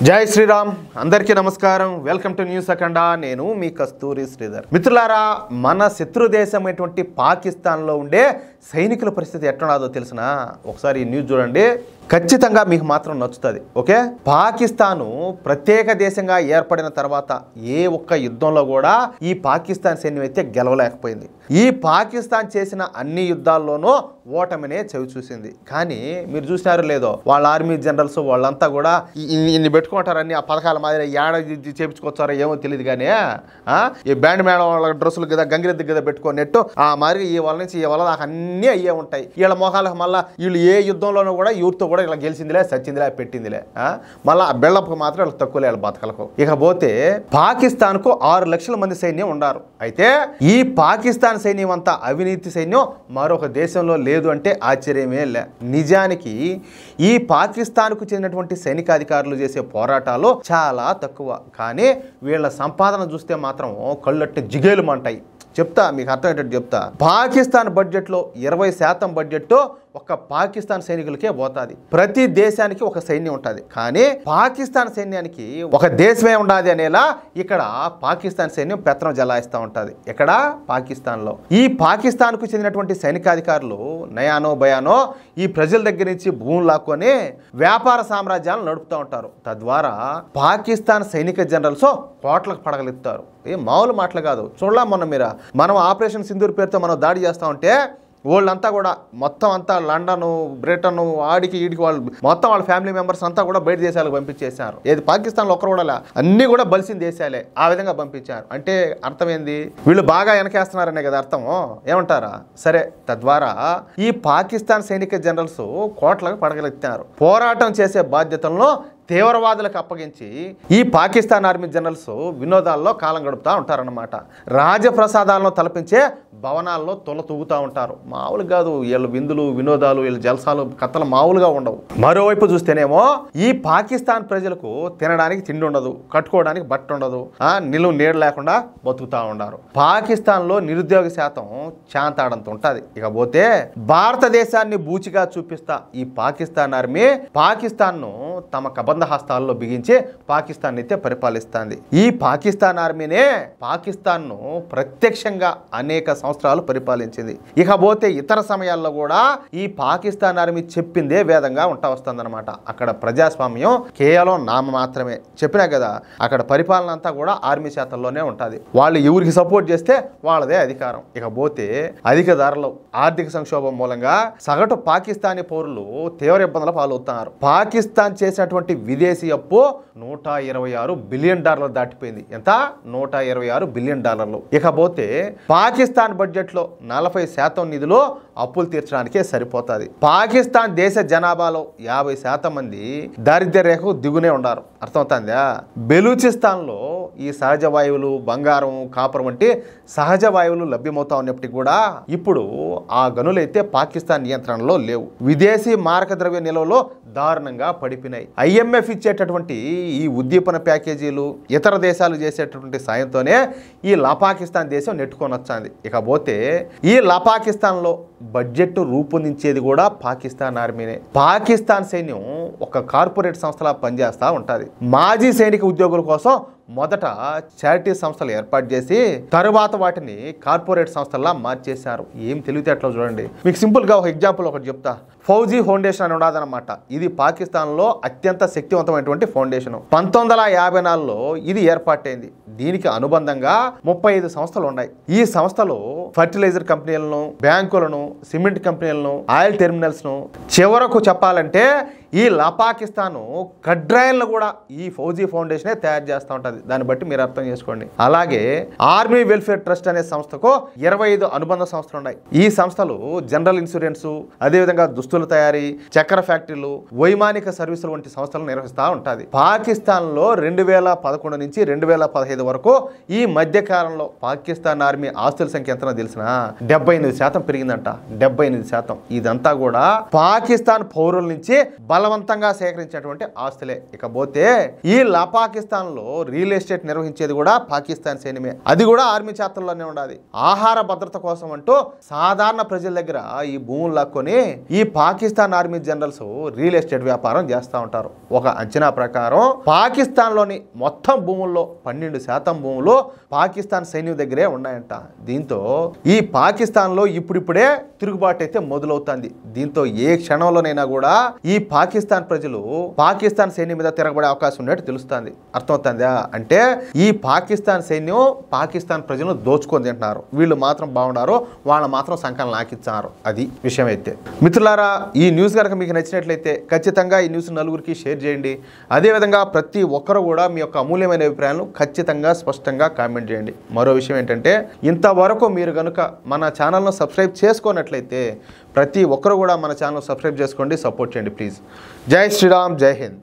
జై శ్రీరామ్ అందరికీ నమస్కారం వెల్కమ్ టు న్యూస్ అఖండ నేను మీ కస్తూరి శ్రీధర్ మిత్రులారా మన శత్రు దేశమైనటువంటి పాకిస్తాన్లో ఉండే సైనికుల పరిస్థితి ఎట్లున్నదో తెలిసినా ఒకసారి ఈ న్యూస్ చూడండి ఖచ్చితంగా మీకు మాత్రం నచ్చుతుంది ఓకే పాకిస్తాను ప్రత్యేక దేశంగా ఏర్పడిన తర్వాత ఏ ఒక్క యుద్ధంలో కూడా ఈ పాకిస్తాన్ సైన్యం అయితే గెలవలేకపోయింది ఈ పాకిస్తాన్ చేసిన అన్ని యుద్ధాల్లోనూ ఓటమినే చవి చూసింది కానీ మీరు చూసినారో లేదో వాళ్ళ ఆర్మీ జనరల్స్ వాళ్ళంతా కూడా ఇన్ని పెట్టుకుంటారని ఆ పథకాల మాదిరి ఏడ చేపించుకొచ్చారో ఏమో తెలియదు కానీ ఈ బ్యాండ్ మేడం వాళ్ళ డ్రెస్సులు కదా గంగిరెద్దు కదా పెట్టుకున్నట్టు ఆ మరి ఈ వాళ్ళ నుంచి ఈ వల్ల నాకు అన్నీ అయ్యే ఉంటాయి వీళ్ళ మొహాలకు మళ్ళీ వీళ్ళు ఏ యుద్ధంలోనూ కూడా యూత్తో కూడా ఇలా గెలిచిందిలే సచ్చిందిలే పెట్టిందిలే మళ్ళీ ఆ బిల్డప్కి మాత్రం వీళ్ళు తక్కువలే వాళ్ళ బతకలకు ఇకపోతే పాకిస్తాన్కు 6 లక్షల మంది సైన్యం ఉన్నారు అయితే ఈ పాకిస్తాన్ సైన్యం అంతా అవినీతి సైన్యం మరొక దేశంలో లేదు అంటే ఆశ్చర్యమే లే నిజానికి ఈ పాకిస్తాన్కు చెందినటువంటి సైనికాధికారులు చేసే పోరాటాలు చాలా తక్కువ కానీ వీళ్ళ సంపాదన చూస్తే మాత్రం కళ్ళట్టు జిగేలుమంటాయి చెప్తా మీకు అర్థమయ్యేటట్టు చెప్తా పాకిస్తాన్ బడ్జెట్లో 20% బడ్జెట్ ఒక పాకిస్తాన్ సైనికులకే పోతుంది ప్రతి దేశానికి ఒక సైన్యం ఉంటుంది కానీ పాకిస్తాన్ సైన్యానికి ఒక దేశమే ఉండాలి అనేలా ఇక్కడ పాకిస్తాన్ సైన్యం పెత్తనం జలాయిస్తూ ఉంటుంది ఇక్కడ పాకిస్తాన్లో ఈ పాకిస్తాన్కు చెందినటువంటి సైనికాధికారులు నయానో భయానో ఈ ప్రజల దగ్గర నుంచి భూములు లాక్కొని వ్యాపార సామ్రాజ్యాలను నడుపుతూ ఉంటారు తద్వారా పాకిస్తాన్ సైనిక జనరల్స్ కోట్లకు పడగలుగుతారు ఏ మామూలు మాటలు కాదు చూడలే మనం ఆపరేషన్ సింధూర్ పేరుతో మనం దాడి చేస్తూ ఉంటే వాళ్ళంతా కూడా మొత్తం అంతా లండన్ బ్రిటన్ ఆడికి ఈడికి వాళ్ళు మొత్తం వాళ్ళ ఫ్యామిలీ మెంబర్స్ అంతా కూడా బయట దేశాలకు పంపించేశారు ఏది పాకిస్తాన్లో ఒక్కరు కూడా అన్నీ కూడా బలిసిన దేశాలే ఆ విధంగా పంపించారు అంటే అర్థం ఏంది వీళ్ళు బాగా వెనకేస్తున్నారనే కదా అర్థం ఏమంటారా సరే తద్వారా ఈ పాకిస్తాన్ సైనిక జనరల్స్ కోట్లకు పడగలుగుతున్నారు పోరాటం చేసే బాధ్యతలను తీవ్రవాదులకు అప్పగించి ఈ పాకిస్తాన్ ఆర్మీ జనరల్స్ వినోదాల్లో కాలం గడుపుతూ ఉంటారన్నమాట రాజప్రసాదాలను తలపించే భవనాల్లో తూగుతూ ఉంటారు మామూలు కాదు వీళ్ళ విందులు వినోదాలు వీళ్ళ జల్సాలు కథలు మామూలుగా ఉండవు మరోవైపు చూస్తేనేమో ఈ పాకిస్తాన్ ప్రజలకు తినడానికి తిండి ఉండదు కట్టుకోవడానికి బట్ట ఉండదు నిలువు నీడ లేకుండా బతుకుతూ ఉంటారు పాకిస్తాన్లో నిరుద్యోగ శాతం చాంతాడంత ఉంటుంది ఇకపోతే భారతదేశాన్ని బూచిగా చూపిస్తా ఈ పాకిస్తాన్ ఆర్మీ పాకిస్తాన్ను తమ హస్తాల్లో బిగించి పాకిస్తాన్ అయితే పరిపాలిస్తుంది ఈ పాకిస్తాన్ ఆర్మీనే పాకిస్తాన్ను ప్రత్యక్షంగా అనేక సంవత్సరాలు పరిపాలించింది ఇకపోతే ఇతర సమయాల్లో కూడా ఈ పాకిస్తాన్ ఆర్మీ చెప్పిందే వేదంగా ఉంటా వస్తుందన్నమాట అక్కడ ప్రజాస్వామ్యం కేవలం నామ మాత్రమే చెప్పినా కదా అక్కడ పరిపాలన అంతా కూడా ఆర్మీ చేతల్లోనే ఉంటుంది వాళ్ళు ఎవరికి సపోర్ట్ చేస్తే వాళ్ళదే అధికారం ఇకపోతే అధిక ధరలు ఆర్థిక సంక్షోభం మూలంగా సగటు పాకిస్తానీ పౌరులు తీవ్ర ఇబ్బందుల పాలవుతున్నారు పాకిస్తాన్ చేసినటువంటి విదేశీ అప్పు $126 బిలియన్ దాటిపోయింది ఎంత $126 బిలియన్ ఇకపోతే పాకిస్తాన్ బడ్జెట్ లో 40% నిధులు అప్పులు తీర్చడానికే సరిపోతుంది పాకిస్తాన్ దేశ జనాభాలో 50% మంది దారిద్ర్య రేఖకు దిగునే ఉన్నారు అర్థమవుతుందా బెలూచిస్తాన్ లో ఈ సహజ వాయువులు బంగారం కాపర్ వంటి సహజ వాయువులు లభ్యమవుతా ఉన్నప్పటికీ కూడా ఇప్పుడు ఆ గనులైతే పాకిస్తాన్ నియంత్రణలో లేవు విదేశీ మారక ద్రవ్య నిల్వలో దారుణంగా పడిపోయినాయి IMF ఇచ్చేటటువంటి ఈ ఉద్దీపన ప్యాకేజీలు ఇతర దేశాలు చేసేటటువంటి సాయంతోనే ఈ పాకిస్తాన్ దేశం నెట్టుకొని వచ్చింది ఇకపోతే ఈ పాకిస్తాన్లో బడ్జెట్ రూపొందించేది కూడా పాకిస్తాన్ ఆర్మీనే పాకిస్తాన్ సైన్యం ఒక కార్పొరేట్ సంస్థలా పనిచేస్తూ ఉంటుంది మాజీ సైనిక ఉద్యోగుల కోసం మొదట చారిటీ సంస్థలు ఏర్పాటు చేసి తరువాత వాటిని కార్పొరేట్ సంస్థల్లా మార్చేశారు ఏం తెలివితేటలో చూడండి మీకు సింపుల్గా ఒక ఎగ్జాంపుల్ ఒకటి చెప్తా ఫౌజీ ఫౌండేషన్ అని ఉండదన్నమాట ఇది పాకిస్తాన్లో అత్యంత శక్తివంతమైనటువంటి ఫౌండేషన్ 1954లో ఇది ఏర్పాటైంది దీనికి అనుబంధంగా 35 సంస్థలు ఉన్నాయి ఈ సంస్థలు ఫర్టిలైజర్ కంపెనీలను బ్యాంకులను సిమెంట్ కంపెనీలను ఆయిల్ టెర్మినల్స్ ను చివరకు చెప్పాలంటే ఈ పాకిస్తాన్ కడ్రాయిలను కూడా ఈ ఫౌజీ ఫౌండేషనే తయారు చేస్తూ ఉంటుంది దాన్ని బట్టి మీరు అర్థం చేసుకోండి అలాగే ఆర్మీ వెల్ఫేర్ ట్రస్ట్ అనే సంస్థకు 25 అనుబంధ సంస్థలు ఉన్నాయి ఈ సంస్థలు జనరల్ ఇన్సూరెన్స్ అదేవిధంగా దుస్తుల తయారీ చక్కెర ఫ్యాక్టరీలు వైమానిక సర్వీసులు వంటి సంస్థలు నిర్వహిస్తూ ఉంటుంది పాకిస్తాన్ లో 2011 నుంచి 2015 వరకు ఈ మధ్య కాలంలో పాకిస్తాన్ ఆర్మీ ఆస్తుల సంఖ్య ఎంతనో తెలిసిన 78% పెరిగిందంట 78% ఇదంతా కూడా పాకిస్తాన్ పౌరుల నుంచి బల బలవంతంగా సేకరించినటువంటి ఆస్తులే. ఇకపోతే ఈ పాకిస్తాన్లో రియల్ ఎస్టేట్ నిర్వహించేది కూడా పాకిస్తాన్ సైన్యమే. అది కూడా ఆర్మీ చేతల్లోనే ఉండాలి. ఆహార భద్రత కోసం అంటూ సాధారణ ప్రజల దగ్గర ఈ భూములు లాక్కొని ఈ Pakistan army generals real estate వ్యాపారం చేస్తూ ఉంటారు. ఒక అంచనా ప్రకారం పాకిస్తాన్లోని మొత్తం భూముల్లో 12% భూములు పాకిస్తాన్ సైన్యం దగ్గరే ఉన్నాయంట. దీంతో ఈ పాకిస్తాన్లో ఇప్పుడిప్పుడే తిరుగుబాటు అయితే మొదలవుతుంది. దీంతో ఏ క్షణంలోనైనా కూడా ఈ పాకిస్తాన్ ప్రజలు పాకిస్తాన్ సైన్యం మీద తిరగబడే అవకాశం ఉన్నట్టు తెలుస్తుంది. అర్థమవుతుందా? అంటే ఈ పాకిస్తాన్ సైన్యం పాకిస్తాన్ ప్రజలను దోచుకొని తింటున్నారు. వీళ్ళు మాత్రం బాగున్నారు, వాళ్ళ మాత్రం సంకలనం నాకిచ్చారు. అది విషయం అయితే. మిత్రులారా, ఈ న్యూస్ కనుక మీకు నచ్చినట్లయితే ఖచ్చితంగా ఈ న్యూస్ నలుగురికి షేర్ చేయండి. అదేవిధంగా ప్రతి ఒక్కరు కూడా మీ యొక్క అమూల్యమైన అభిప్రాయాలను ఖచ్చితంగా స్పష్టంగా కామెంట్ చేయండి. మరో విషయం ఏంటంటే, ఇంతవరకు మీరు కనుక మన ఛానల్ను సబ్స్క్రైబ్ చేసుకున్నట్లయితే ప్రతి ఒక్కరు కూడా మన ఛానల్ సబ్స్క్రైబ్ చేసుకోండి, సపోర్ట్ చేయండి ప్లీజ్. జై శ్రీరామ్, జై హింద్.